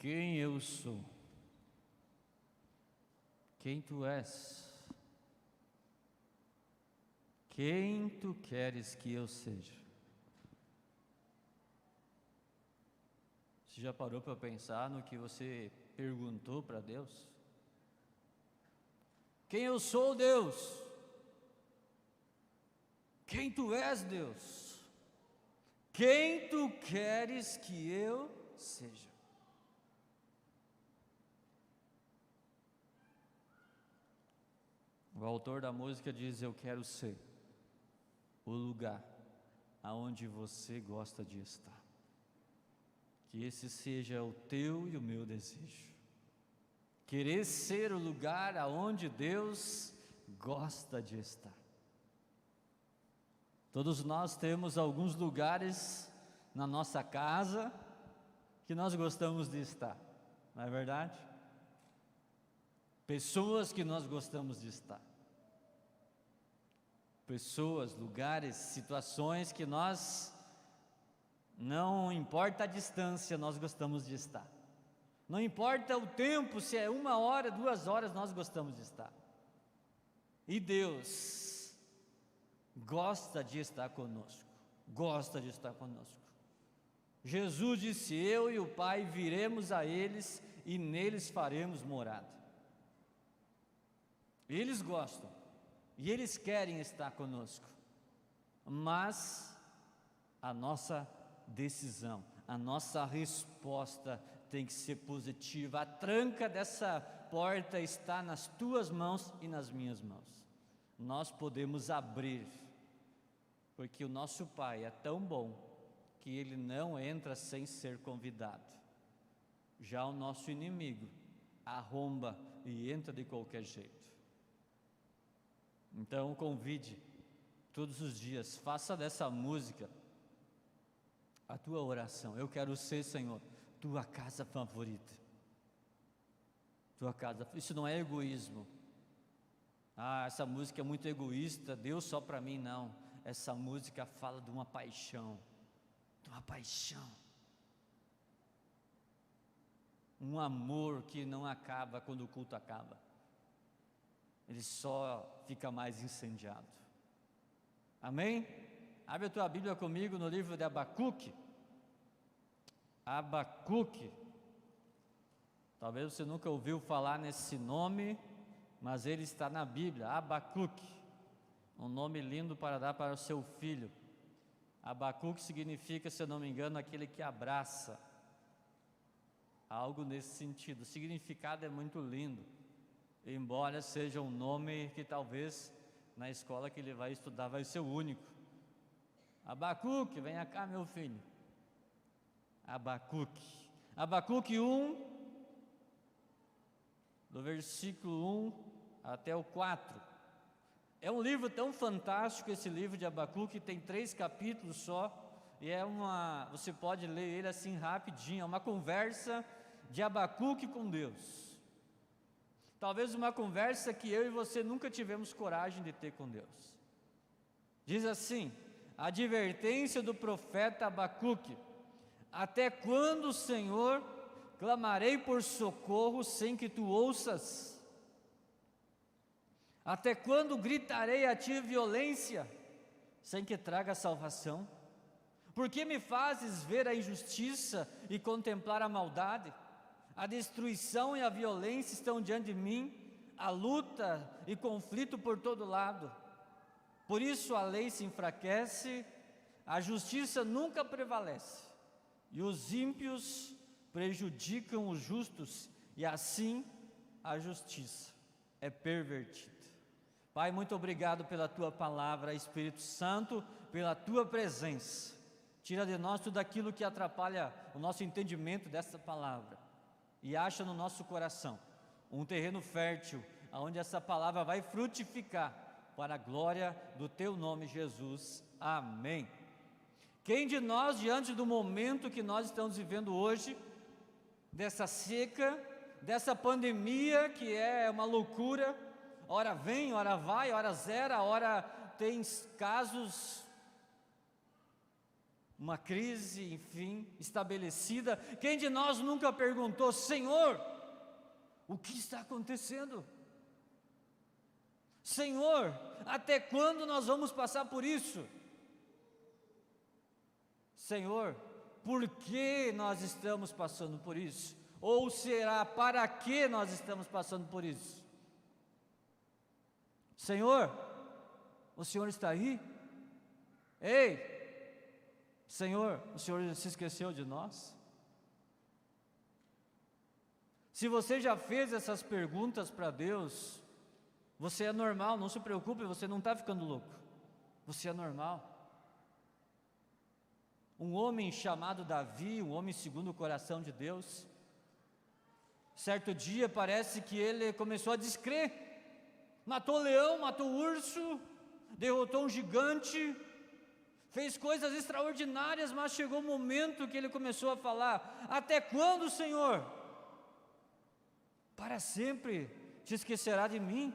quem eu sou, quem tu és, quem tu queres que eu seja. Você já parou para pensar no que você perguntou para Deus? Quem eu sou, Deus? Quem tu és, Deus? Quem tu queres que eu seja? O autor da música diz: eu quero ser o lugar aonde você gosta de estar. Que esse seja o teu e o meu desejo. Querer ser o lugar aonde Deus gosta de estar. Todos nós temos alguns lugares na nossa casa que nós gostamos de estar, não é verdade? Pessoas que nós gostamos de estar. Pessoas, lugares, situações que nós, não importa a distância, nós gostamos de estar. Não importa o tempo, se é 1 hora, 2 horas, nós gostamos de estar. E Deus gosta de estar conosco, gosta de estar conosco. Jesus disse: eu e o Pai viremos a eles e neles faremos morada. Eles gostam e eles querem estar conosco, mas a nossa decisão, a nossa resposta tem que ser positiva. A tranca dessa porta está nas tuas mãos e nas minhas mãos. Nós podemos abrir, porque o nosso Pai é tão bom que Ele não entra sem ser convidado. Já o nosso inimigo arromba e entra de qualquer jeito. Então convide todos os dias, faça dessa música a tua oração. Eu quero ser, Senhor, tua casa favorita. Tua casa, isso não é egoísmo. Ah, essa música é muito egoísta, Deus só para mim, não. Essa música fala de uma paixão, um amor que não acaba quando o culto acaba, ele só fica mais incendiado. Amém? Abre a tua Bíblia comigo no livro de Abacuque. Abacuque, talvez você nunca ouviu falar nesse nome, mas ele está na Bíblia. Abacuque, um nome lindo para dar para o seu filho. Abacuque significa, se eu não me engano, aquele que abraça, algo nesse sentido. O significado é muito lindo, embora seja um nome que talvez na escola que ele vai estudar vai ser o único. Abacuque, venha cá, meu filho. Abacuque 1, do versículo 1 até o 4. É um livro tão fantástico, esse livro de Abacuque, tem 3 capítulos só, e você pode ler ele assim rapidinho, é uma conversa de Abacuque com Deus. Talvez uma conversa que eu e você nunca tivemos coragem de ter com Deus. Diz assim: a advertência do profeta Abacuque: até quando, Senhor, clamarei por socorro sem que tu ouças? Até quando gritarei a ti violência, sem que traga salvação? Por que me fazes ver a injustiça e contemplar a maldade? A destruição e a violência estão diante de mim, a luta e conflito por todo lado. Por isso a lei se enfraquece, a justiça nunca prevalece, e os ímpios prejudicam os justos, e assim a justiça é pervertida. Pai, muito obrigado pela Tua palavra, Espírito Santo, pela Tua presença. Tira de nós tudo aquilo que atrapalha o nosso entendimento dessa palavra, e acha no nosso coração um terreno fértil, onde essa palavra vai frutificar, para a glória do Teu nome, Jesus. Amém. Quem de nós, diante do momento que nós estamos vivendo hoje, dessa seca, dessa pandemia que é uma loucura, ora vem, ora vai, ora zera, ora tem casos uma crise, enfim, estabelecida. Quem de nós nunca perguntou: Senhor, o que está acontecendo? Senhor, até quando nós vamos passar por isso? Senhor, por que nós estamos passando por isso? Ou será para que nós estamos passando por isso? Senhor, o Senhor está aí? Ei, Senhor, o Senhor se esqueceu de nós? Se você já fez essas perguntas para Deus, você é normal, não se preocupe, você não está ficando louco, você é normal. Um homem chamado Davi, um homem segundo o coração de Deus, certo dia parece que ele começou a descrer, matou leão, matou urso, derrotou um gigante, fez coisas extraordinárias, mas chegou um momento que ele começou a falar: até quando, Senhor? Para sempre te esquecerá de mim?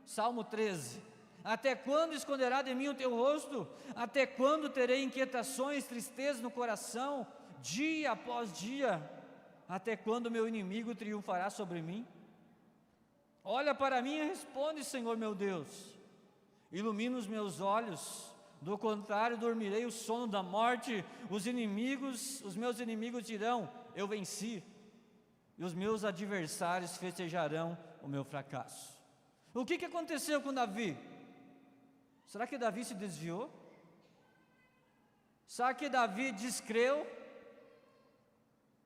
Salmo 13. Até quando esconderá de mim o teu rosto? Até quando terei inquietações, tristeza no coração, dia após dia? Até quando meu inimigo triunfará sobre mim? Olha para mim e responde, Senhor meu Deus. Ilumina os meus olhos, do contrário dormirei o sono da morte. Os meus inimigos dirão: eu venci, e os meus adversários festejarão o meu fracasso. O que aconteceu com Davi? Será que Davi se desviou? Será que Davi descreu?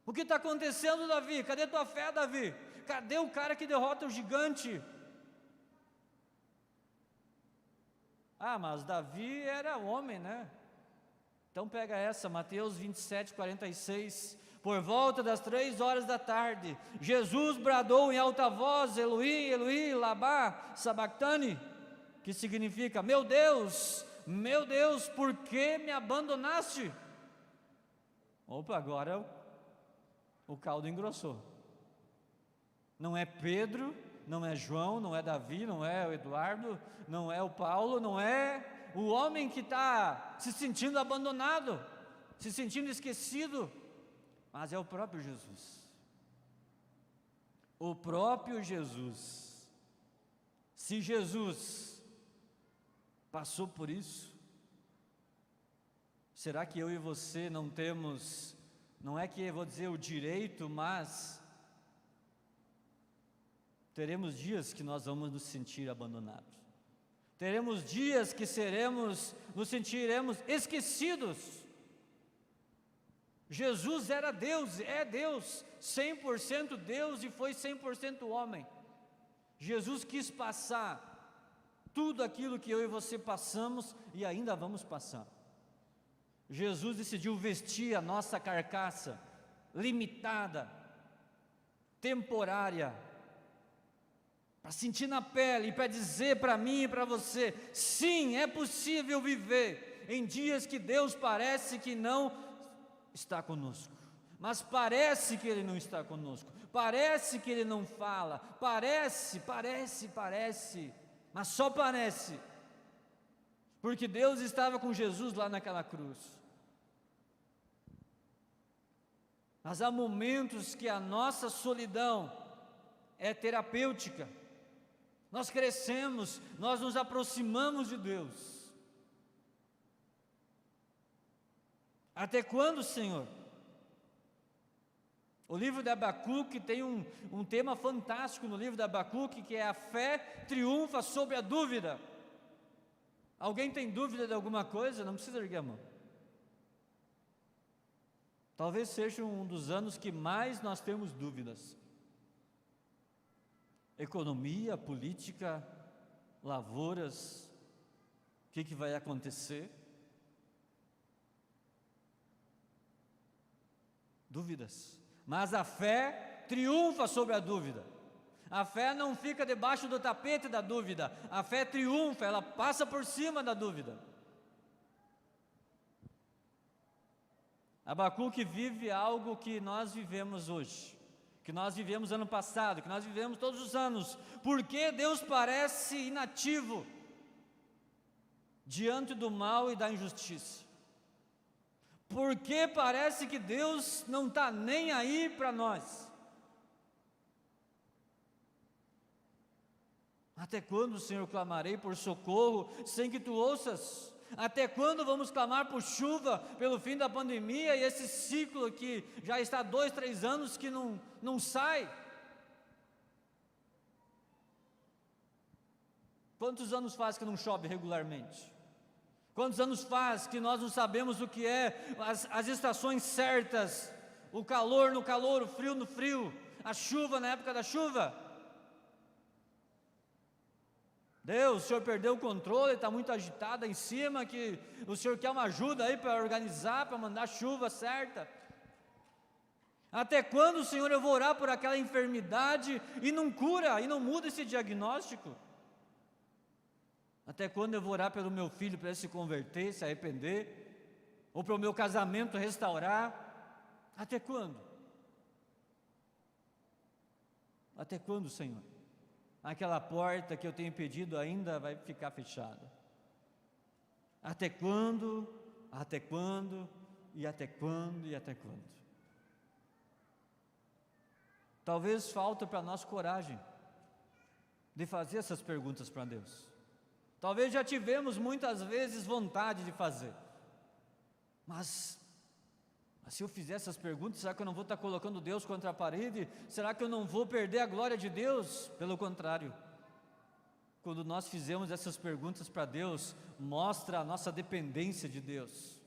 O que está acontecendo, Davi? Cadê tua fé, Davi? Cadê o cara que derrota o gigante? Ah, mas Davi era homem, né? Então pega essa, Mateus 27, 46. Por volta das 3 horas da tarde, Jesus bradou em alta voz: Eloi, Eloi, lama sabactani, que significa: meu Deus, por que me abandonaste? Opa, agora o caldo engrossou. Não é Pedro, não é João, não é Davi, não é o Eduardo, não é o Paulo, não é o homem que está se sentindo abandonado, se sentindo esquecido, mas é o próprio Jesus. O próprio Jesus. Se Jesus passou por isso, será que eu e você não temos, não é que eu vou dizer o direito, mas teremos dias que nós vamos nos sentir abandonados, teremos dias que nos sentiremos esquecidos. Jesus era Deus, é Deus, 100% Deus, e foi 100% homem. Jesus quis passar tudo aquilo que eu e você passamos e ainda vamos passar. Jesus decidiu vestir a nossa carcaça limitada, temporária, para sentir na pele e para dizer para mim e para você: sim, é possível viver em dias que Deus parece que não está conosco, mas parece que Ele não está conosco, parece que Ele não fala, parece, mas só parece, porque Deus estava com Jesus lá naquela cruz. Mas há momentos que a nossa solidão é terapêutica, nós crescemos, nós nos aproximamos de Deus. Até quando, Senhor? O livro de Abacuque tem um tema fantástico no livro de Abacuque, que é: a fé triunfa sobre a dúvida. Alguém tem dúvida de alguma coisa? Não precisa erguer a mão. Talvez seja um dos anos que mais nós temos dúvidas. Economia, política, lavouras, o que vai acontecer? Dúvidas. Mas a fé triunfa sobre a dúvida. A fé não fica debaixo do tapete da dúvida. A fé triunfa, ela passa por cima da dúvida. Abacuque vive algo que nós vivemos hoje, que nós vivemos ano passado, que nós vivemos todos os anos. Por que Deus parece inativo diante do mal e da injustiça? Porque parece que Deus não está nem aí para nós. Até quando, Senhor, clamarei por socorro sem que Tu ouças? Até quando vamos clamar por chuva, pelo fim da pandemia e esse ciclo que já está há 2, 3 anos que não sai? Quantos anos faz que não chove regularmente? Quantos anos faz que nós não sabemos o que é as estações certas? O calor no calor, o frio no frio, a chuva na época da chuva? Deus, o Senhor perdeu o controle, está muito agitado aí em cima, que o Senhor quer uma ajuda aí para organizar, para mandar a chuva certa. Até quando, Senhor, eu vou orar por aquela enfermidade e não cura, e não muda esse diagnóstico? Até quando eu vou orar pelo meu filho para ele se converter, se arrepender? Ou para o meu casamento restaurar? Até quando? Até quando, Senhor? Aquela porta que eu tenho pedido ainda vai ficar fechada. Até quando? Até quando? E até quando? E até quando? Talvez falta para nós coragem de fazer essas perguntas para Deus. Talvez já tivemos muitas vezes vontade de fazer, mas se eu fizer essas perguntas, será que eu não vou estar colocando Deus contra a parede? Será que eu não vou perder a glória de Deus? Pelo contrário, quando nós fizemos essas perguntas para Deus, mostra a nossa dependência de Deus.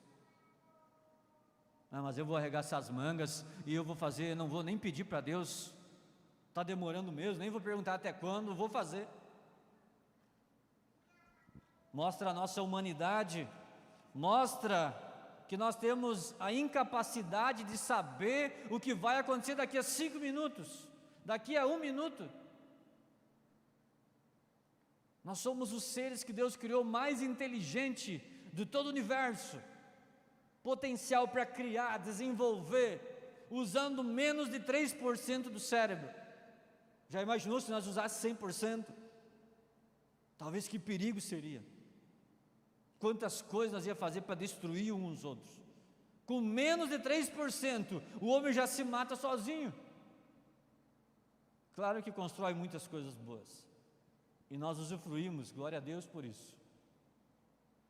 Mas eu vou arregaçar as mangas e eu vou fazer, não vou nem pedir para Deus, está demorando mesmo, nem vou perguntar até quando, vou fazer. Mostra a nossa humanidade, mostra que nós temos a incapacidade de saber o que vai acontecer daqui a 5 minutos, daqui a 1 minuto. Nós somos os seres que Deus criou mais inteligente de todo o universo, potencial para criar, desenvolver, usando menos de 3% do cérebro. Já imaginou se nós usássemos 100%? Talvez que perigo seria. Quantas coisas nós ia fazer para destruir uns aos outros. Com menos de 3%, o homem já se mata sozinho. Claro que constrói muitas coisas boas, e nós usufruímos, glória a Deus por isso.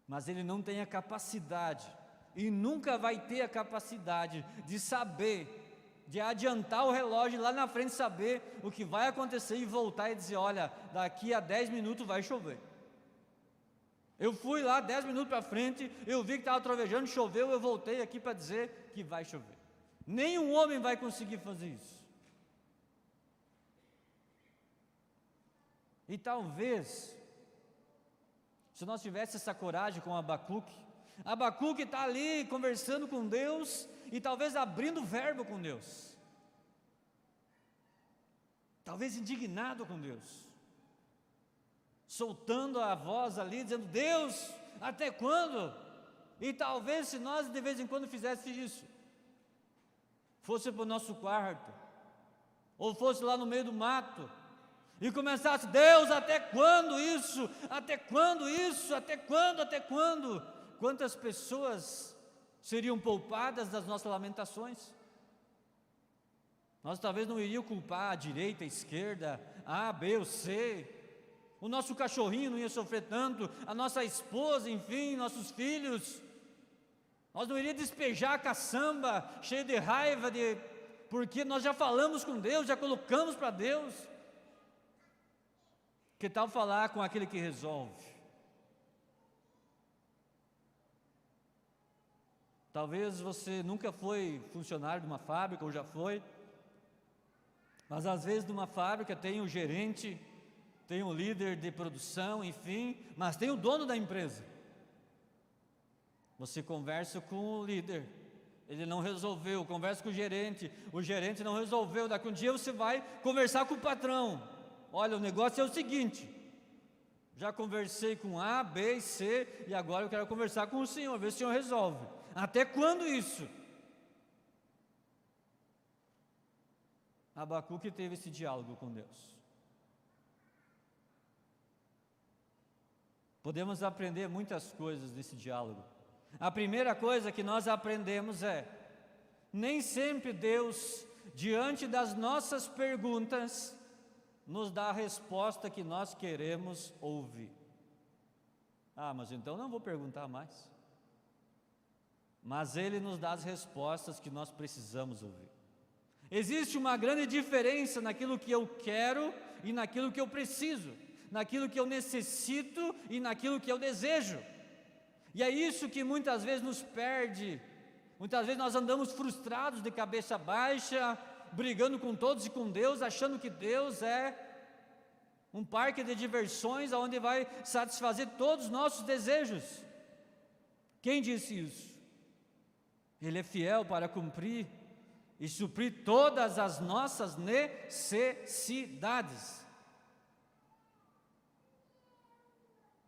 Mas ele não tem a capacidade, e nunca vai ter a capacidade de saber, de adiantar o relógio lá na frente, saber o que vai acontecer e voltar e dizer, olha, daqui a 10 minutos vai chover. Eu fui lá 10 minutos para frente, eu vi que estava trovejando, choveu, eu voltei aqui para dizer que vai chover. Nenhum homem vai conseguir fazer isso. E talvez, se nós tivéssemos essa coragem com Abacuque está ali conversando com Deus, e talvez abrindo o verbo com Deus, talvez indignado com Deus, soltando a voz ali, dizendo, Deus, até quando? E talvez se nós de vez em quando fizéssemos isso, fosse para o nosso quarto, ou fosse lá no meio do mato, e começasse, Deus, até quando isso? Até quando isso? Até quando? Até quando? Quantas pessoas seriam poupadas das nossas lamentações? Nós talvez não iríamos culpar a direita, a esquerda, A, B ou C, o nosso cachorrinho não ia sofrer tanto, a nossa esposa, enfim, nossos filhos. Nós não iríamos despejar a caçamba, cheio de raiva, porque nós já falamos com Deus, já colocamos para Deus. Que tal falar com aquele que resolve? Talvez você nunca foi funcionário de uma fábrica, ou já foi, mas às vezes numa fábrica tem o gerente, tem o líder de produção, enfim, mas tem o dono da empresa. Você conversa com o líder, ele não resolveu, conversa com o gerente não resolveu, daqui um dia você vai conversar com o patrão, olha, o negócio é o seguinte, já conversei com A, B e C, e agora eu quero conversar com o senhor, ver se o senhor resolve. Até quando isso? Abacuque teve esse diálogo com Deus. Podemos aprender muitas coisas desse diálogo. A primeira coisa que nós aprendemos é: nem sempre Deus, diante das nossas perguntas, nos dá a resposta que nós queremos ouvir. Ah, mas então não vou perguntar mais. Mas Ele nos dá as respostas que nós precisamos ouvir. Existe uma grande diferença naquilo que eu quero e naquilo que eu preciso, naquilo que eu necessito e naquilo que eu desejo. E é isso que muitas vezes nos perde. Muitas vezes nós andamos frustrados, de cabeça baixa, brigando com todos e com Deus, achando que Deus é um parque de diversões onde vai satisfazer todos os nossos desejos. Quem disse isso? Ele é fiel para cumprir e suprir todas as nossas necessidades.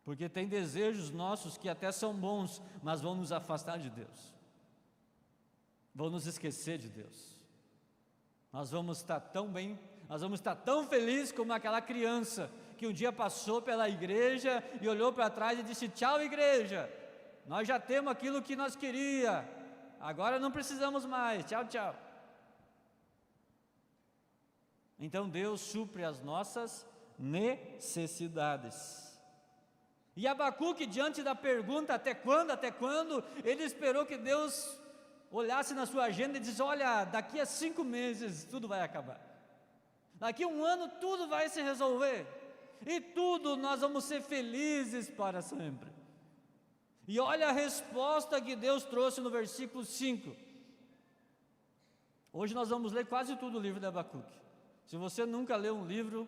Porque tem desejos nossos que até são bons, mas vão nos afastar de Deus, vão nos esquecer de Deus. Nós vamos estar tão bem, nós vamos estar tão felizes como aquela criança que um dia passou pela igreja e olhou para trás e disse: tchau, igreja, nós já temos aquilo que nós queríamos, agora não precisamos mais, tchau, tchau. Então Deus supre as nossas necessidades. E Abacuque, diante da pergunta até quando, ele esperou que Deus olhasse na sua agenda e disse: olha, daqui a 5 meses tudo vai acabar, daqui a 1 ano tudo vai se resolver, e tudo nós vamos ser felizes para sempre. E olha a resposta que Deus trouxe no versículo 5. Hoje nós vamos ler quase tudo o livro de Abacuque. Se você nunca leu um livro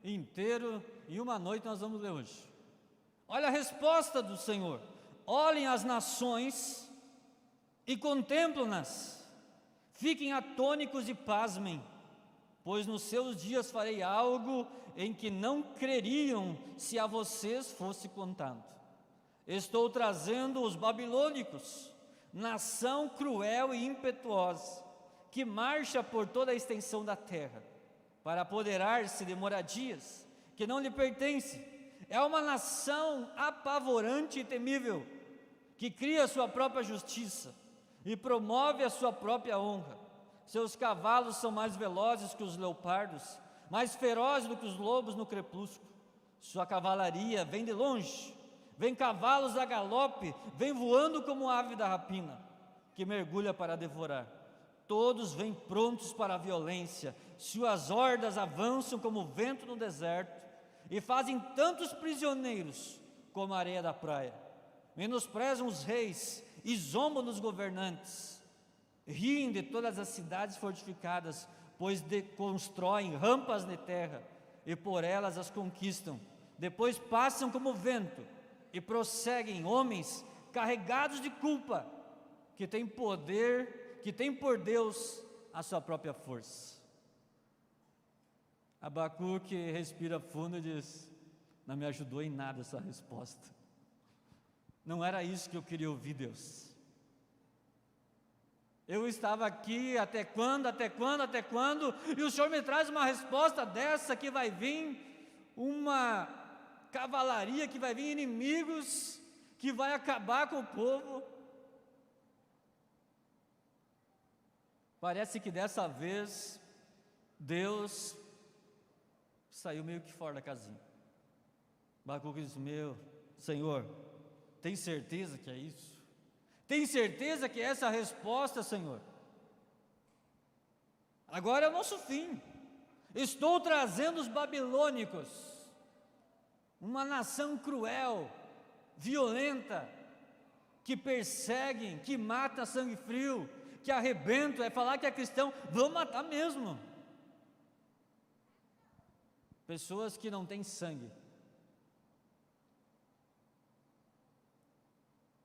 inteiro, em uma noite nós vamos ler hoje. Olha a resposta do Senhor: olhem as nações e contemplam-nas, fiquem atônicos e pasmem, pois nos seus dias farei algo em que não creriam se a vocês fosse contado. Estou trazendo os babilônicos, nação cruel e impetuosa, que marcha por toda a extensão da terra, para apoderar-se de moradias que não lhe pertencem. É uma nação apavorante e temível, que cria a sua própria justiça e promove a sua própria honra. Seus cavalos são mais velozes que os leopardos, mais ferozes do que os lobos no crepúsculo. Sua cavalaria vem de longe, vem cavalos a galope, vem voando como ave da rapina, que mergulha para devorar. Todos vêm prontos para a violência, suas hordas avançam como o vento no deserto, e fazem tantos prisioneiros como a areia da praia. Menosprezam os reis e zombam dos governantes. Riem de todas as cidades fortificadas, pois constroem rampas de terra e por elas as conquistam. Depois passam como vento e prosseguem homens carregados de culpa, que têm poder, que têm por Deus a sua própria força. Abacuque respira fundo e diz: não me ajudou em nada essa resposta. Não era isso que eu queria ouvir, Deus. Eu estava aqui até quando, e o Senhor me traz uma resposta dessa, que vai vir uma cavalaria, que vai vir inimigos, que vai acabar com o povo. Parece que dessa vez Deus saiu meio que fora da casinha. Abacuque disse: meu Senhor, tem certeza que é isso? Tem certeza que é essa a resposta, Senhor? Agora é o nosso fim. Estou trazendo os babilônicos, uma nação cruel, violenta, que perseguem, que mata a sangue frio, que arrebenta. É falar que é cristão, vão matar mesmo. Pessoas que não têm sangue.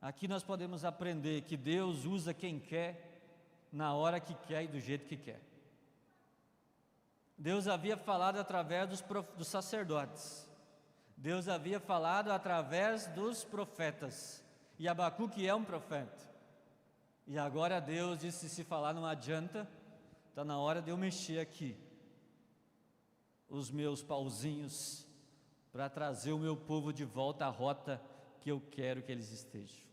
Aqui nós podemos aprender que Deus usa quem quer, na hora que quer e do jeito que quer. Deus havia falado através dos sacerdotes, Deus havia falado através dos profetas, e Abacuque é um profeta. E agora Deus disse: se falar não adianta, está na hora de eu mexer aqui os meus pauzinhos, para trazer o meu povo de volta à rota que eu quero que eles estejam.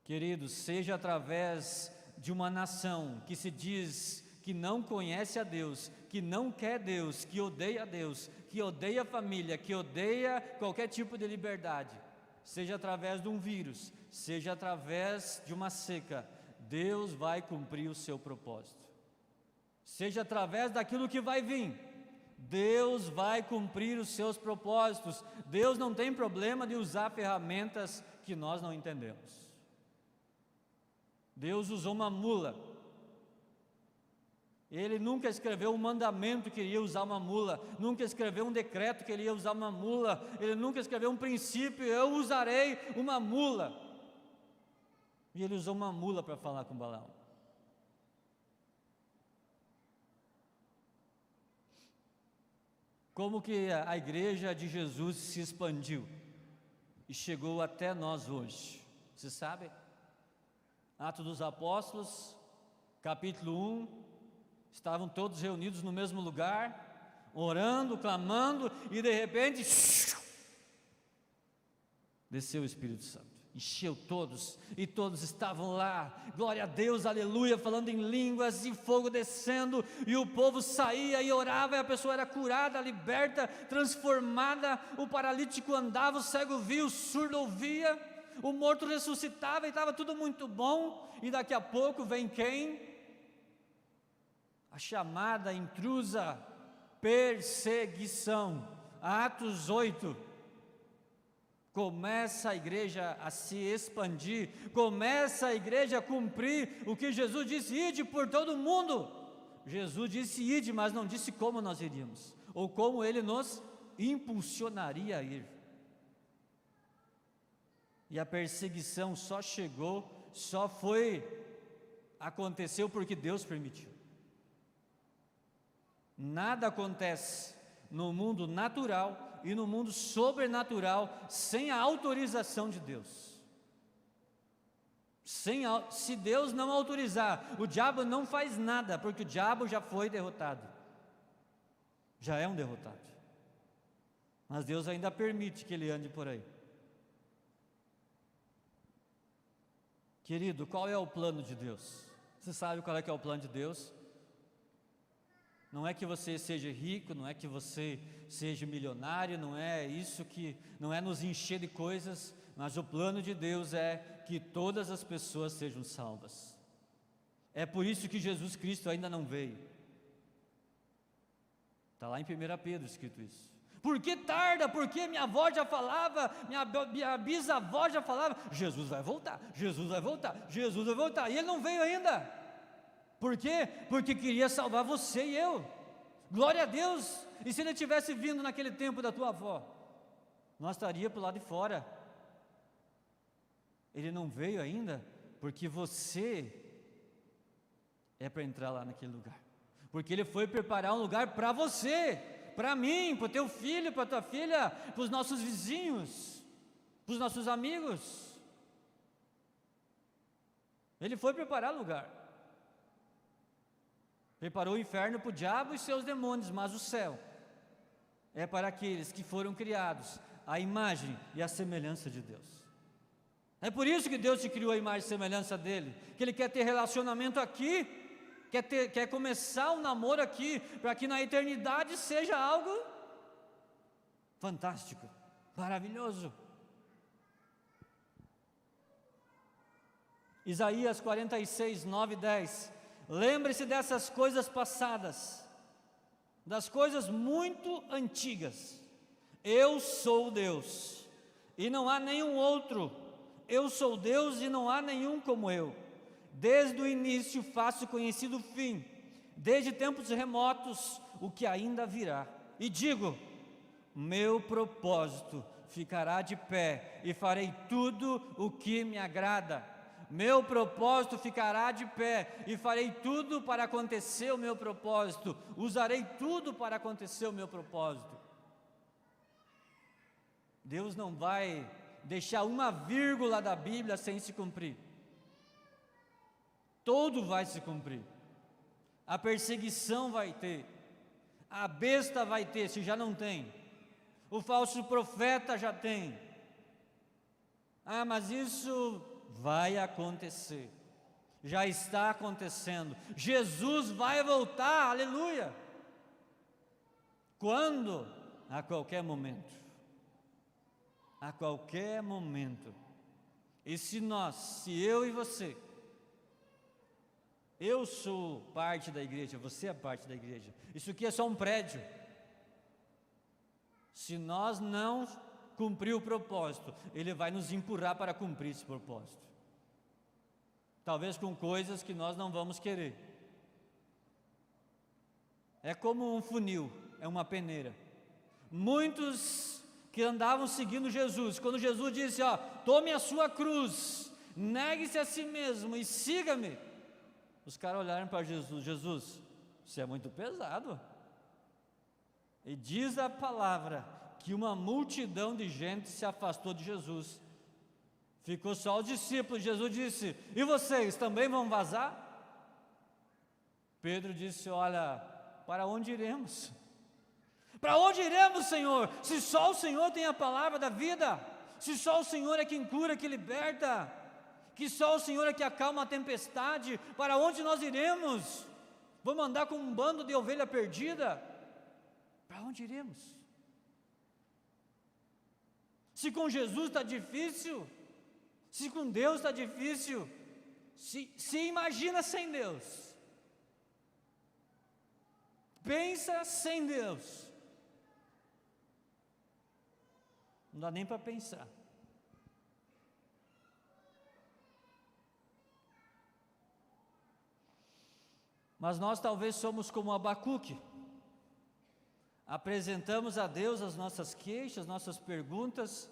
Queridos, seja através de uma nação que se diz que não conhece a Deus, que não quer Deus, que odeia a família, que odeia qualquer tipo de liberdade, seja através de um vírus, seja através de uma seca, Deus vai cumprir o seu propósito. Seja através daquilo que vai vir, Deus vai cumprir os seus propósitos. Deus não tem problema de usar ferramentas que nós não entendemos. Deus usou uma mula. Ele nunca escreveu um mandamento que ele ia usar uma mula, nunca escreveu um decreto que ele ia usar uma mula, ele nunca escreveu um princípio, eu usarei uma mula. E ele usou uma mula para falar com Balaão. Como que a igreja de Jesus se expandiu e chegou até nós hoje? Você sabe? Atos dos Apóstolos, capítulo 1, estavam todos reunidos no mesmo lugar, orando, clamando, e de repente, desceu o Espírito Santo, encheu todos, e todos estavam lá, glória a Deus, aleluia, falando em línguas, e fogo descendo, e o povo saía e orava, e a pessoa era curada, liberta, transformada, o paralítico andava, o cego via, o surdo ouvia, o morto ressuscitava, e estava tudo muito bom, e daqui a pouco vem quem? A chamada intrusa perseguição. Atos 8. Começa a igreja a se expandir, começa a igreja a cumprir o que Jesus disse: ide por todo mundo. Jesus disse ide, mas não disse como nós iríamos, ou como Ele nos impulsionaria a ir. E a perseguição só chegou, aconteceu porque Deus permitiu. Nada acontece no mundo natural e no mundo sobrenatural sem a autorização de Deus. Se Deus não autorizar, o diabo não faz nada, porque o diabo já foi derrotado, já é um derrotado, mas Deus ainda permite que ele ande por aí. Querido, qual é o plano de Deus? Você sabe qual é que é o plano de Deus? Não é que você seja rico, não é que você seja milionário, não é nos encher de coisas, mas o plano de Deus é que todas as pessoas sejam salvas. É por isso que Jesus Cristo ainda não veio. Está lá em 1 Pedro escrito isso. Por que tarda? Porque minha avó já falava, minha bisavó já falava, Jesus vai voltar, Jesus vai voltar, Jesus vai voltar, e Ele não veio ainda. Por quê? Porque queria salvar você e eu. Glória a Deus. E se Ele tivesse vindo naquele tempo da tua avó, nós estaríamos para o lado de fora. Ele não veio ainda porque você é para entrar lá naquele lugar, porque Ele foi preparar um lugar para você, para mim, para o teu filho, para a tua filha, para os nossos vizinhos, para os nossos amigos. Ele foi preparar lugar. Preparou o inferno para o diabo e seus demônios, mas o céu é para aqueles que foram criados à imagem e à semelhança de Deus. É por isso que Deus te criou a imagem e semelhança dEle, que Ele quer ter relacionamento aqui, quer começar um namoro aqui, para que na eternidade seja algo fantástico, maravilhoso. Isaías 46, 9 e 10. Lembre-se dessas coisas passadas, das coisas muito antigas. Eu sou Deus, e não há nenhum outro. Eu sou Deus, e não há nenhum como eu. Desde o início faço conhecido o fim, desde tempos remotos o que ainda virá. E digo: meu propósito ficará de pé, e farei tudo o que me agrada. Meu propósito ficará de pé, e farei tudo para acontecer o meu propósito, usarei tudo para acontecer o meu propósito. Deus não vai deixar uma vírgula da Bíblia sem se cumprir. Todo vai se cumprir. A perseguição vai ter, a besta vai ter, se já não tem, o falso profeta já tem. Ah, mas isso vai acontecer, já está acontecendo. Jesus vai voltar, aleluia. Quando? A qualquer momento. A qualquer momento. E se eu e você, eu sou parte da igreja, você é parte da igreja, isso aqui é só um prédio. Se nós não cumprir o propósito, Ele vai nos empurrar para cumprir esse propósito. Talvez com coisas que nós não vamos querer. É como um funil, é uma peneira. Muitos que andavam seguindo Jesus, quando Jesus disse, tome a sua cruz, negue-se a si mesmo e siga-me. Os caras olharam para Jesus, Jesus, isso é muito pesado. E diz a palavra que uma multidão de gente se afastou de Jesus. Ficou só os discípulos. Jesus disse, e vocês também vão vazar? Pedro disse, olha, para onde iremos? Para onde iremos, Senhor? Se só o Senhor tem a palavra da vida, se só o Senhor é quem cura, que liberta, que só o Senhor é que acalma a tempestade, para onde nós iremos? Vamos andar como um bando de ovelha perdida? Para onde iremos? Se com Jesus está difícil, se com Deus está difícil, se imagina sem Deus, pensa sem Deus, não dá nem para pensar. Mas nós talvez somos como Abacuque, apresentamos a Deus as nossas queixas, nossas perguntas.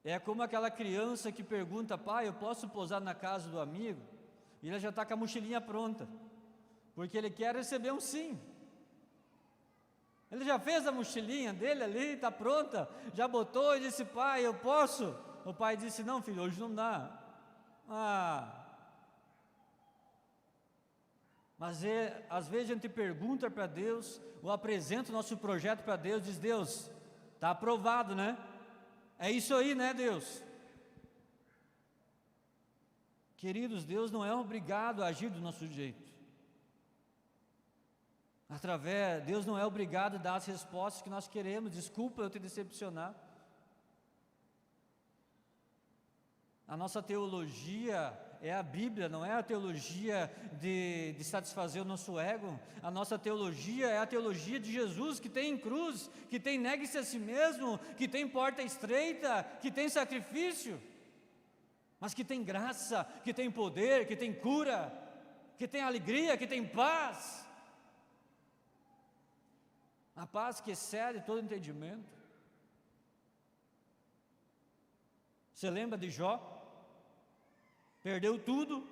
É como aquela criança que pergunta, pai, eu posso pousar na casa do amigo? E ele já está com a mochilinha pronta, porque ele quer receber um sim. Ele já fez a mochilinha dele ali, está pronta, já botou e disse, pai, eu posso? O pai disse, não filho, hoje não dá. Mas às vezes a gente pergunta para Deus, ou apresenta o nosso projeto para Deus, diz, Deus, está aprovado, né? É isso aí, né, Deus? Queridos, Deus não é obrigado a agir do nosso jeito. Deus não é obrigado a dar as respostas que nós queremos. Desculpa eu te decepcionar. A nossa teologia é a Bíblia, não é a teologia de satisfazer o nosso ego. A nossa teologia é a teologia de Jesus, que tem cruz, que tem negue-se a si mesmo, que tem porta estreita, que tem sacrifício, mas que tem graça, que tem poder, que tem cura, que tem alegria, que tem paz. A paz que excede todo entendimento. Você lembra de Jó? Perdeu tudo,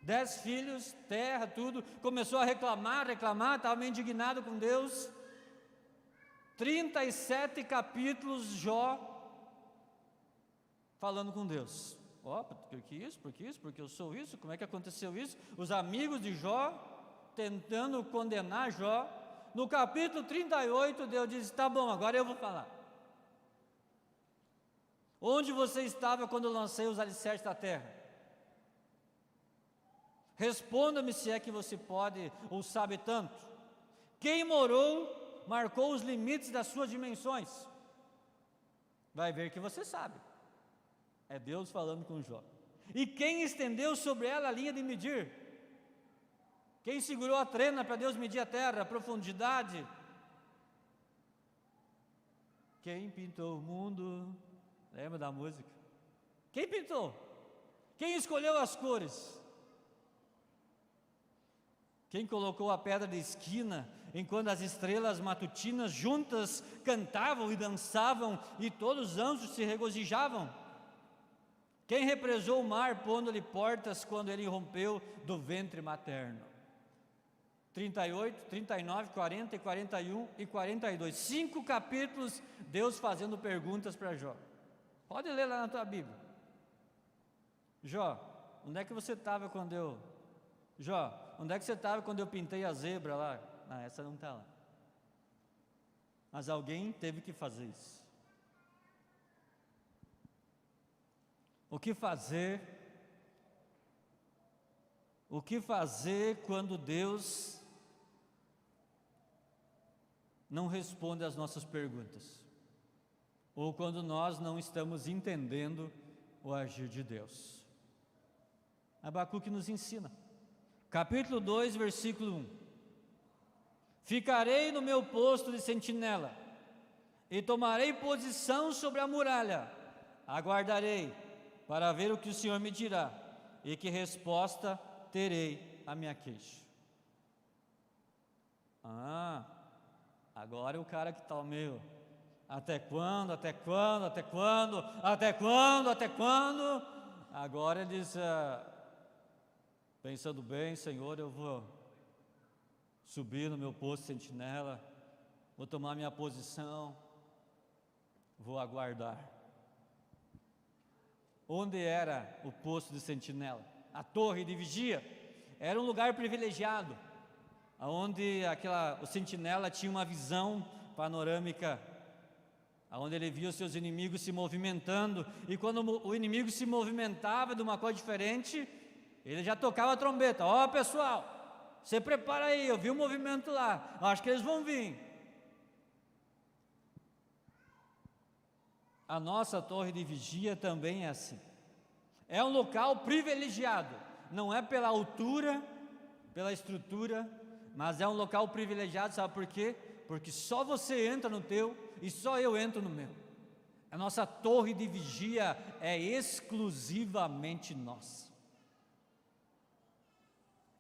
10 filhos, terra, tudo, começou a reclamar, estava meio indignado com Deus. 37 capítulos Jó falando com Deus. Por que isso? Porque eu sou isso? Como é que aconteceu isso? Os amigos de Jó tentando condenar Jó. No capítulo 38, Deus diz, tá bom, agora eu vou falar. Onde você estava quando eu lancei os alicerces da terra? Responda-me se é que você pode ou sabe tanto. Quem marcou os limites das suas dimensões? Vai ver que você sabe. É Deus falando com Jó. E quem estendeu sobre ela a linha de medir? Quem segurou a trena para Deus medir a terra, a profundidade? Quem pintou o mundo? Lembra da música? Quem pintou? Quem escolheu as cores? Quem colocou a pedra de esquina, enquanto as estrelas matutinas juntas cantavam e dançavam, e todos os anjos se regozijavam? Quem represou o mar, pondo-lhe portas, quando ele rompeu do ventre materno? 38, 39, 40, 41 e 42. 5 capítulos, Deus fazendo perguntas para Jó. Pode ler lá na tua Bíblia. Jó, onde é que você estava quando eu... Jó, onde é que você estava quando eu pintei a zebra lá? Essa não está lá. Mas alguém teve que fazer isso. O que fazer? O que fazer quando Deus não responde às nossas perguntas? Ou quando nós não estamos entendendo o agir de Deus? Abacuque nos ensina. Capítulo 2, versículo 1. Ficarei no meu posto de sentinela, e tomarei posição sobre a muralha. Aguardarei para ver o que o Senhor me dirá, e que resposta terei à minha queixa. Agora é o cara que está meio, até quando? Agora ele diz, pensando bem, Senhor, eu vou subir no meu posto de sentinela, vou tomar minha posição, vou aguardar. Onde era o posto de sentinela? A torre de vigia. Era um lugar privilegiado, onde o sentinela tinha uma visão panorâmica, onde ele via os seus inimigos se movimentando, e quando o inimigo se movimentava de uma coisa diferente, ele já tocava a trombeta. Ó, pessoal, você prepara aí, eu vi o movimento lá, acho que eles vão vir. A nossa torre de vigia também é assim. É um local privilegiado, não é pela altura, pela estrutura, mas é um local privilegiado, sabe por quê? Porque só você entra no teu e só eu entro no meu. A nossa torre de vigia é exclusivamente nossa.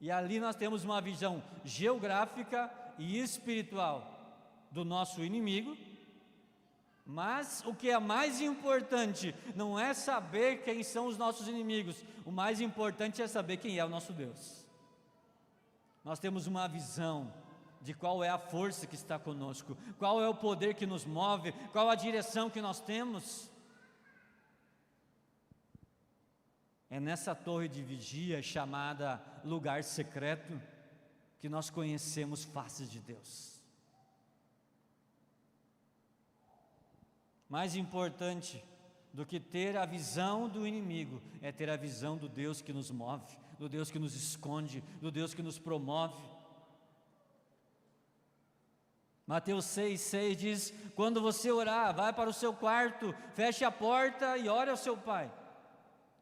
E ali nós temos uma visão geográfica e espiritual do nosso inimigo. Mas o que é mais importante não é saber quem são os nossos inimigos, o mais importante é saber quem é o nosso Deus. Nós temos uma visão de qual é a força que está conosco, qual é o poder que nos move, qual a direção que nós temos. É nessa torre de vigia chamada lugar secreto que nós conhecemos faces de Deus. Mais importante do que ter a visão do inimigo é ter a visão do Deus que nos move, do Deus que nos esconde, do Deus que nos promove. Mateus 6,6 diz: quando você orar, vai para o seu quarto, feche a porta e ore ao seu pai,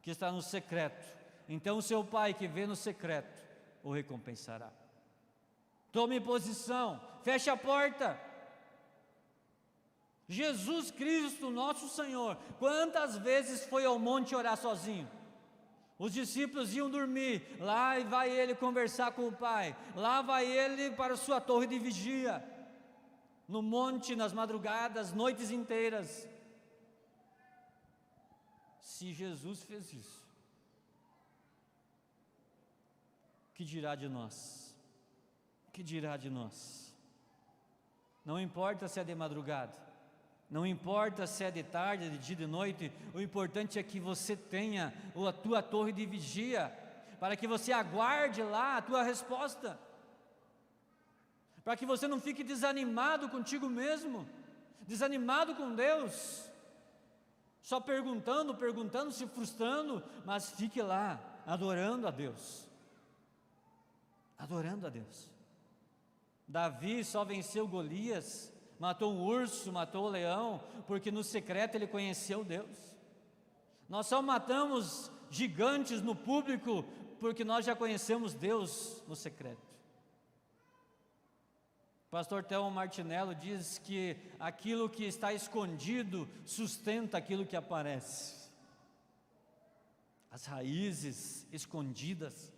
que está no secreto. Então o seu pai que vê no secreto o recompensará. Tome posição, feche a porta. Jesus Cristo, nosso Senhor, quantas vezes foi ao monte orar sozinho? Os discípulos iam dormir, lá vai ele conversar com o Pai, lá vai ele para a sua torre de vigia, no monte, nas madrugadas, noites inteiras. Se Jesus fez isso, o que dirá de nós? O que dirá de nós? Não importa se é de madrugada, não importa se é de tarde, de dia, de noite, o importante é que você tenha a tua torre de vigia, para que você aguarde lá a tua resposta, para que você não fique desanimado contigo mesmo, desanimado com Deus, só perguntando, se frustrando, mas fique lá, adorando a Deus, adorando a Deus. Davi só venceu Golias, matou um urso, matou o leão, porque no secreto ele conheceu Deus. Nós só matamos gigantes no público, porque nós já conhecemos Deus no secreto. O pastor Thelmo Martinello diz que aquilo que está escondido sustenta aquilo que aparece. As raízes escondidas,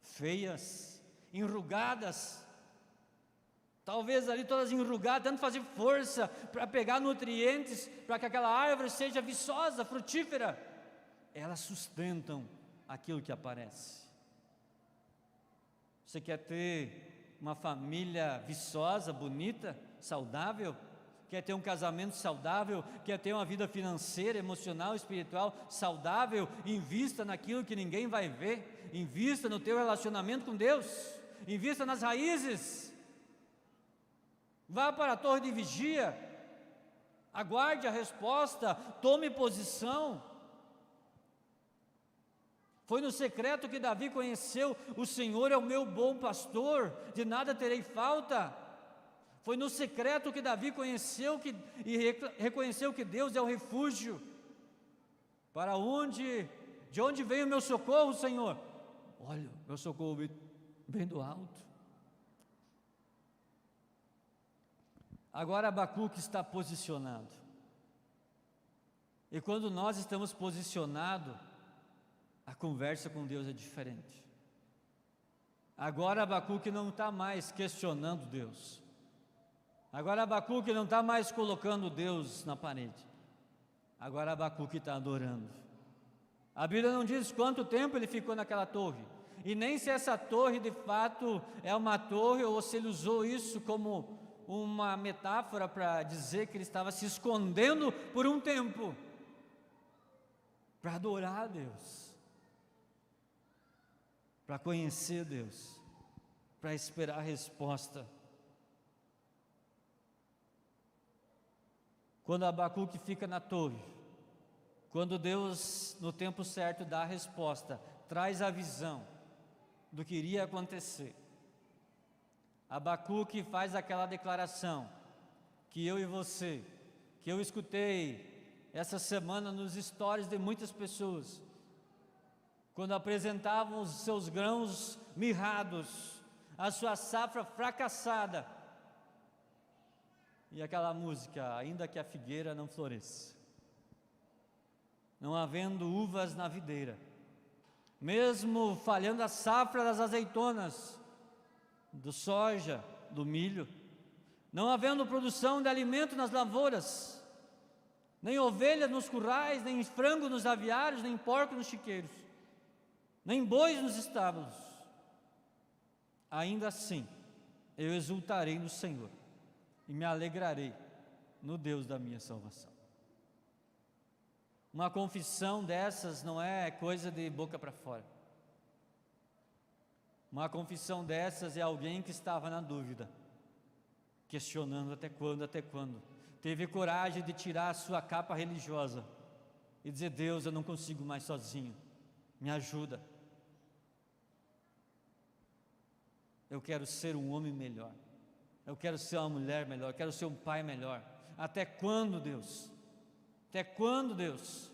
feias, enrugadas, talvez ali todas enrugadas, tanto fazer força para pegar nutrientes, para que aquela árvore seja viçosa, frutífera, elas sustentam aquilo que aparece. Você quer ter uma família viçosa, bonita, saudável? Quer ter um casamento saudável? Quer ter uma vida financeira, emocional, espiritual saudável? Invista naquilo que ninguém vai ver, invista no teu relacionamento com Deus, invista nas raízes. Vá para a torre de vigia, aguarde a resposta, tome posição. Foi no secreto que Davi conheceu: o Senhor é o meu bom pastor, de nada terei falta. Foi no secreto que Davi conheceu e reconheceu que Deus é o refúgio. De onde vem o meu socorro, Senhor? Olha, meu socorro vem do alto. Agora Abacuque está posicionado. E quando nós estamos posicionados, a conversa com Deus é diferente. Agora Abacuque não está mais questionando Deus. Agora Abacuque não está mais colocando Deus na parede. Agora Abacuque está adorando. A Bíblia não diz quanto tempo ele ficou naquela torre, e nem se essa torre de fato é uma torre, ou se ele usou isso como uma metáfora para dizer que ele estava se escondendo por um tempo, para adorar a Deus, para conhecer Deus, para esperar a resposta. Quando Abacuque fica na torre, quando Deus, no tempo certo, dá a resposta, traz a visão do que iria acontecer, Abacuque faz aquela declaração que eu e você, que eu escutei essa semana nos stories de muitas pessoas, quando apresentavam os seus grãos mirrados, a sua safra fracassada, e aquela música: ainda que a figueira não floresça, não havendo uvas na videira, mesmo falhando a safra das azeitonas, do soja, do milho, não havendo produção de alimento nas lavouras, nem ovelhas nos currais, nem frango nos aviários, nem porco nos chiqueiros, nem bois nos estábulos, ainda assim eu exultarei no Senhor e me alegrarei no Deus da minha salvação. Uma confissão dessas não é coisa de boca para fora. Uma confissão dessas é alguém que estava na dúvida, questionando até quando. Teve coragem de tirar a sua capa religiosa e dizer: Deus, eu não consigo mais sozinho, me ajuda. Eu quero ser um homem melhor, eu quero ser uma mulher melhor, eu quero ser um pai melhor. Até quando, Deus? Até quando, Deus?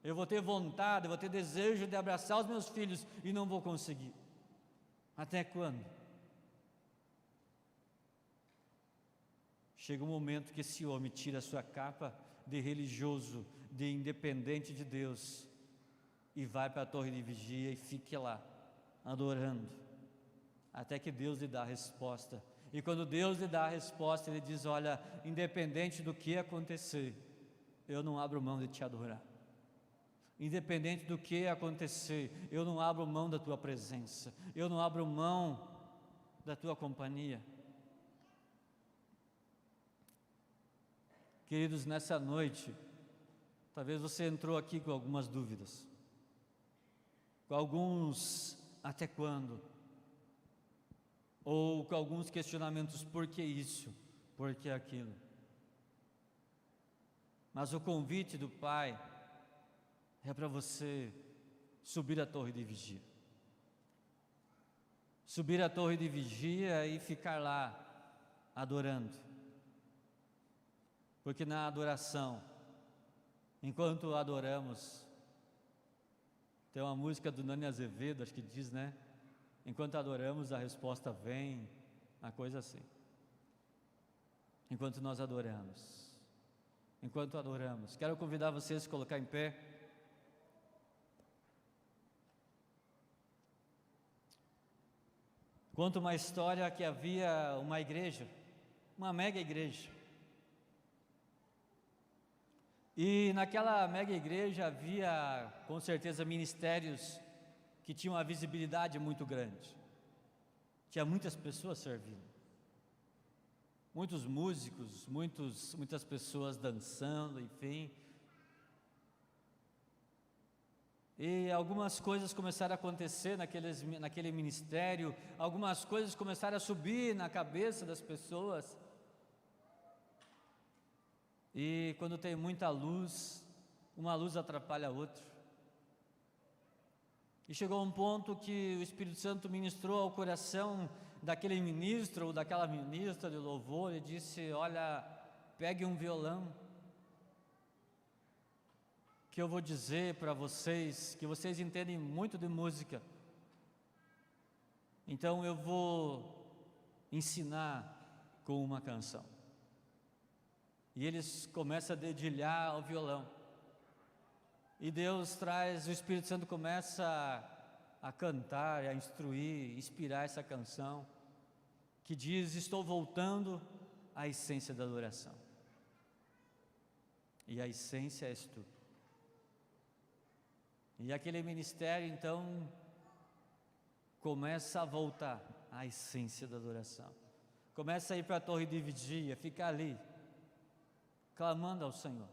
Eu vou ter vontade, eu vou ter desejo de abraçar os meus filhos e não vou conseguir. Até quando? Chega um momento que esse homem tira a sua capa de religioso, de independente de Deus, e vai para a torre de vigia e fica lá, adorando, até que Deus lhe dá a resposta. E quando Deus lhe dá a resposta, Ele diz: olha, independente do que acontecer, eu não abro mão de te adorar. Independente do que acontecer, eu não abro mão da tua presença, eu não abro mão da tua companhia. Queridos, nessa noite, talvez você entrou aqui com algumas dúvidas, com alguns até quando, ou com alguns questionamentos: por que isso, por que aquilo? Mas o convite do Pai é para você subir a torre de vigia. Subir a torre de vigia e ficar lá adorando. Porque na adoração, enquanto adoramos, tem uma música do Nani Azevedo, acho que diz, né? Enquanto adoramos, a resposta vem, uma coisa assim. Enquanto nós adoramos. Enquanto adoramos. Quero convidar vocês a se colocar em pé. Conta uma história que havia uma igreja, uma mega igreja. E naquela mega igreja havia, com certeza, ministérios que tinham uma visibilidade muito grande. Tinha muitas pessoas servindo. Muitos músicos, muitas pessoas dançando, enfim. E algumas coisas começaram a acontecer naquele ministério, algumas coisas começaram a subir na cabeça das pessoas. E quando tem muita luz, uma luz atrapalha a outra. E chegou um ponto que o Espírito Santo ministrou ao coração daquele ministro ou daquela ministra de louvor e disse: olha, pegue um violão, que eu vou dizer para vocês, que vocês entendem muito de música, então eu vou ensinar com uma canção. E eles começam a dedilhar o violão, e Deus traz, o Espírito Santo começa a cantar, a instruir, inspirar essa canção, que diz: estou voltando à essência da adoração. E a essência és tu. E aquele ministério então começa a voltar à essência da adoração. Começa a ir para a torre de vigia, ficar ali, clamando ao Senhor,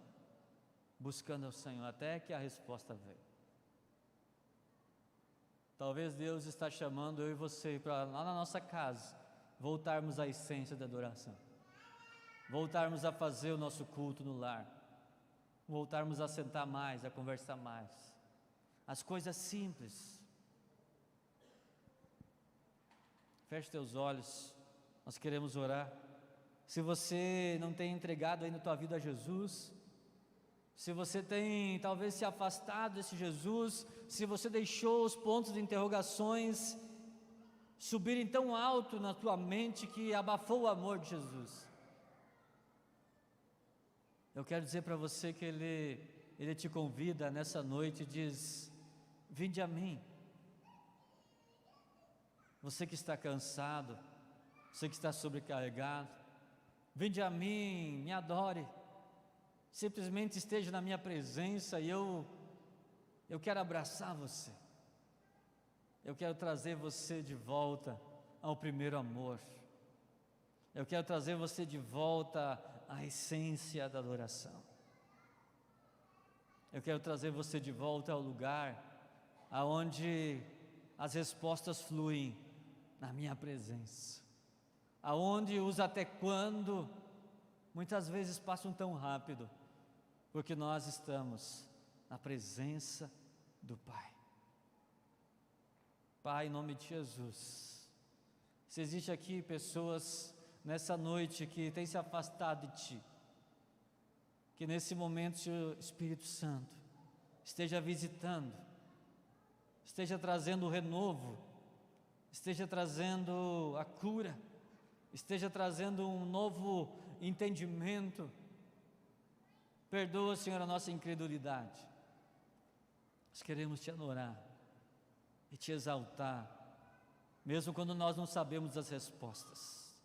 buscando ao Senhor, até que a resposta veio. Talvez Deus está chamando eu e você para lá na nossa casa voltarmos à essência da adoração, voltarmos a fazer o nosso culto no lar, voltarmos a sentar mais, a conversar mais, as coisas simples. Feche teus olhos, nós queremos orar. Se você não tem entregado ainda a tua vida a Jesus, se você tem talvez se afastado desse Jesus, se você deixou os pontos de interrogações subirem tão alto na tua mente que abafou o amor de Jesus, eu quero dizer para você que Ele te convida nessa noite e diz: vinde a mim. Você que está cansado, você que está sobrecarregado, vinde a mim, me adore. Simplesmente esteja na minha presença e eu quero abraçar você. Eu quero trazer você de volta ao primeiro amor. Eu quero trazer você de volta à essência da adoração. Eu quero trazer você de volta ao lugar aonde as respostas fluem na minha presença, aonde os até quando muitas vezes passam tão rápido, porque nós estamos na presença do Pai. Pai, em nome de Jesus, se existe aqui pessoas nessa noite que têm se afastado de Ti, que nesse momento o Senhor Espírito Santo esteja visitando, esteja trazendo o renovo, esteja trazendo a cura, esteja trazendo um novo entendimento. Perdoa, Senhor, a nossa incredulidade. Nós queremos Te adorar e Te exaltar, mesmo quando nós não sabemos as respostas.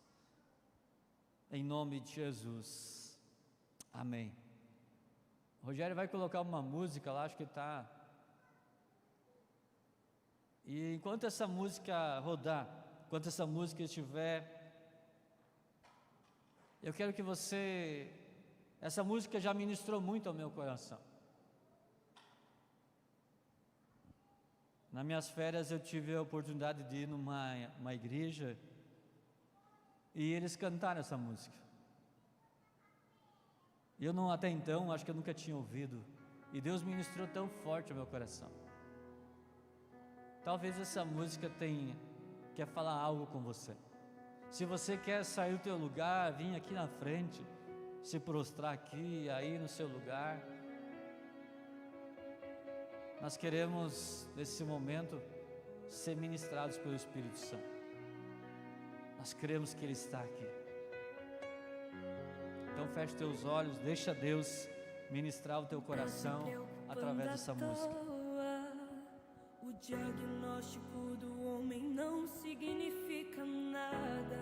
Em nome de Jesus, amém. O Rogério vai colocar uma música lá, acho que está. E enquanto essa música rodar, enquanto essa música estiver, eu quero que você, essa música já ministrou muito ao meu coração. Nas minhas férias eu tive a oportunidade de ir numa igreja e eles cantaram essa música. Eu não, até então, acho que eu nunca tinha ouvido, e Deus ministrou tão forte ao meu coração. Talvez essa música quer falar algo com você. Se você quer sair do teu lugar, vir aqui na frente, se prostrar aqui, aí no seu lugar. Nós queremos, nesse momento, ser ministrados pelo Espírito Santo. Nós cremos que Ele está aqui. Então feche teus olhos, deixa Deus ministrar o teu coração através dessa música. O diagnóstico do homem não significa nada.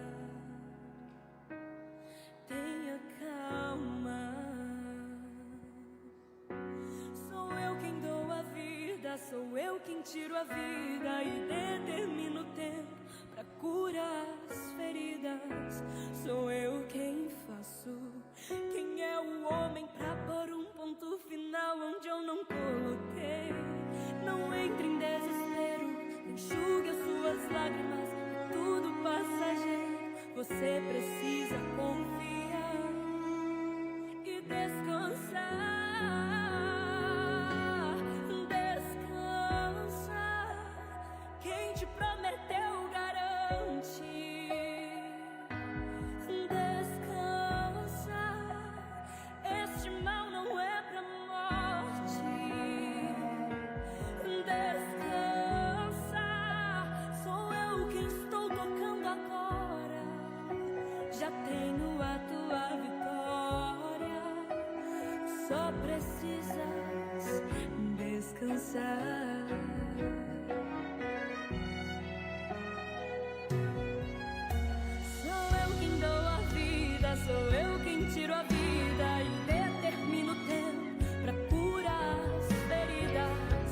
Tenha calma. Sou eu quem dou a vida, sou eu quem tiro a vida e determino o tempo pra curar as feridas. Sou eu quem faço. Quem é o homem pra pôr um ponto final onde eu não coloquei? Não entre em desespero, enxugue as suas lágrimas, é tudo passageiro. Você precisa confiar e descansar. Descansar. Sou eu quem dou a vida, sou eu quem tiro a vida e determino o tempo pra curar as feridas.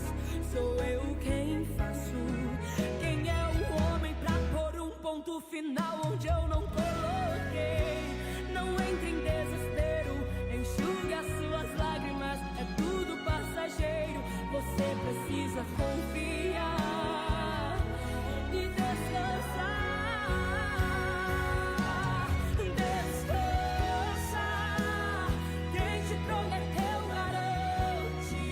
Sou eu quem faço. Quem é o homem pra pôr um ponto final onde eu não coloquei? Não entre em desespero, enxugue as suas lágrimas, é tudo passageiro. Você precisa confiar e descansar. Descansa, quem te prometeu garante.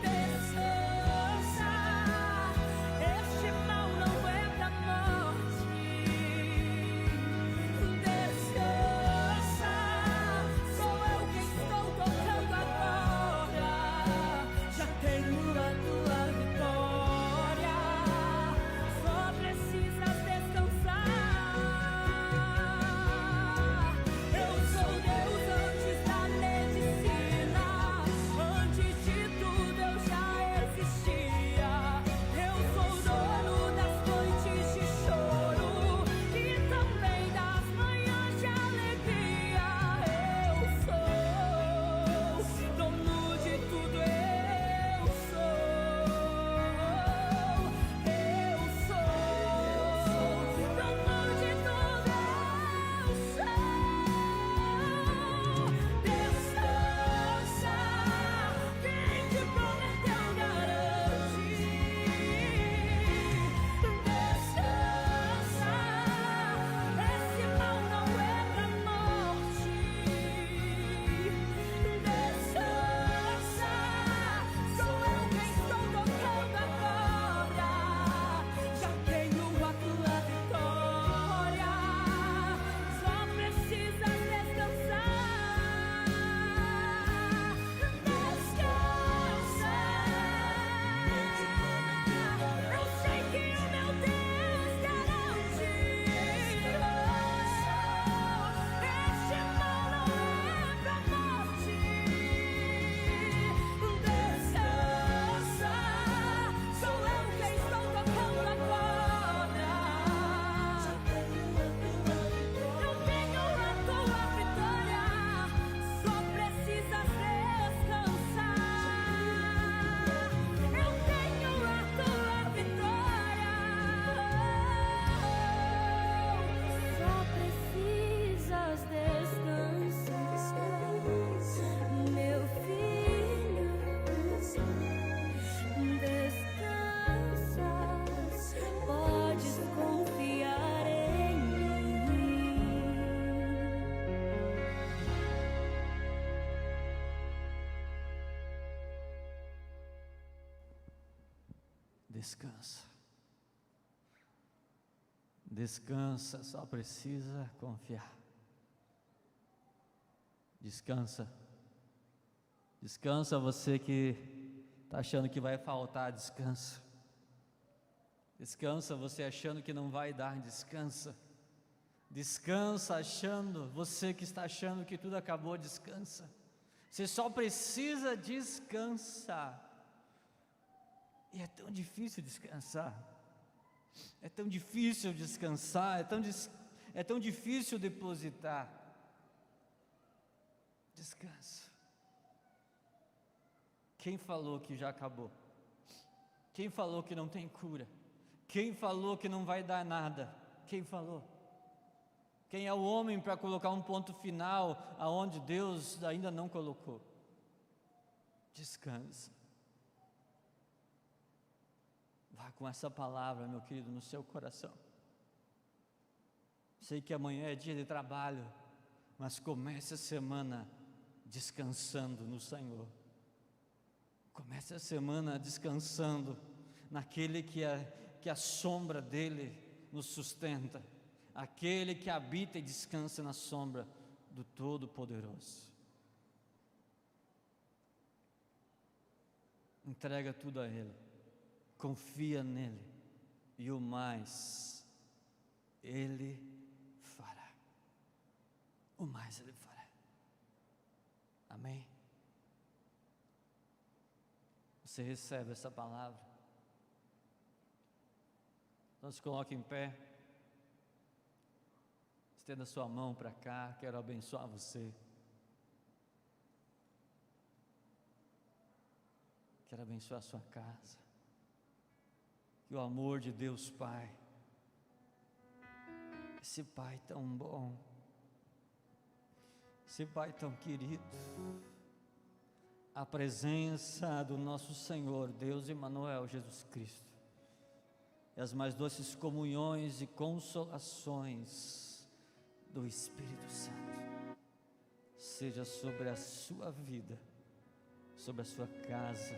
Descansa, este mal não é pra morte. Descansa, sou eu que estou tocando agora. Já tenho a tua vitória, só precisas descansar. Eu sou Deus antes da medicina, antes de tudo eu já existia. Eu sou dono das noites de choro e também das manhãs de alegria. Eu sou dono de tudo, eu sou dono de tudo, Descansa, quem te prometeu garante. Descansa, esse mal não é pra morte. Descansa, sou eu quem estou tocando agora. Já tenho a tua vitória, só precisas descansar. Descansa, eu sei que o meu Deus garante. Este mal não é pra morte. Descansa, sou eu quem estou tocando agora. Eu tenho a tua vitória, só precisas descansar. Eu tenho a tua vitória, só precisas descansar. Meu filho, descansa, podes confiar em mim. Descansa. Descansa, só precisa confiar. Descansa. Descansa você que está achando que vai faltar, descansa. Descansa você achando que não vai dar, descansa. Descansa achando, você que está achando que tudo acabou, descansa. Você só precisa descansar. E é tão difícil descansar. É tão difícil descansar, é tão difícil depositar. Descansa. Quem falou que já acabou? Quem falou que não tem cura? Quem falou que não vai dar nada? Quem falou? Quem é o homem para colocar um ponto final aonde Deus ainda não colocou? Descansa. Vá com essa palavra, meu querido, no seu coração. Sei que amanhã é dia de trabalho, mas comece a semana descansando no Senhor. Comece a semana descansando naquele que a sombra dele nos sustenta, aquele que habita e descansa na sombra do Todo-Poderoso. Entrega tudo a Ele, confia nele, e o mais Ele fará. O mais Ele fará. Amém? Você recebe essa palavra? Então se coloque em pé. Estenda sua mão para cá, quero abençoar você. Quero abençoar a sua casa. Que o amor de Deus Pai, esse Pai tão bom, esse Pai tão querido, a presença do nosso Senhor, Deus Emmanuel, Jesus Cristo, e as mais doces comunhões e consolações do Espírito Santo, seja sobre a sua vida, sobre a sua casa,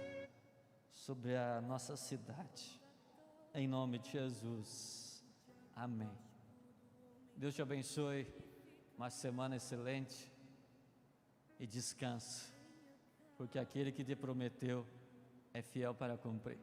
sobre a nossa cidade, em nome de Jesus, amém. Deus te abençoe, uma semana excelente, e descanse, porque aquele que te prometeu é fiel para cumprir.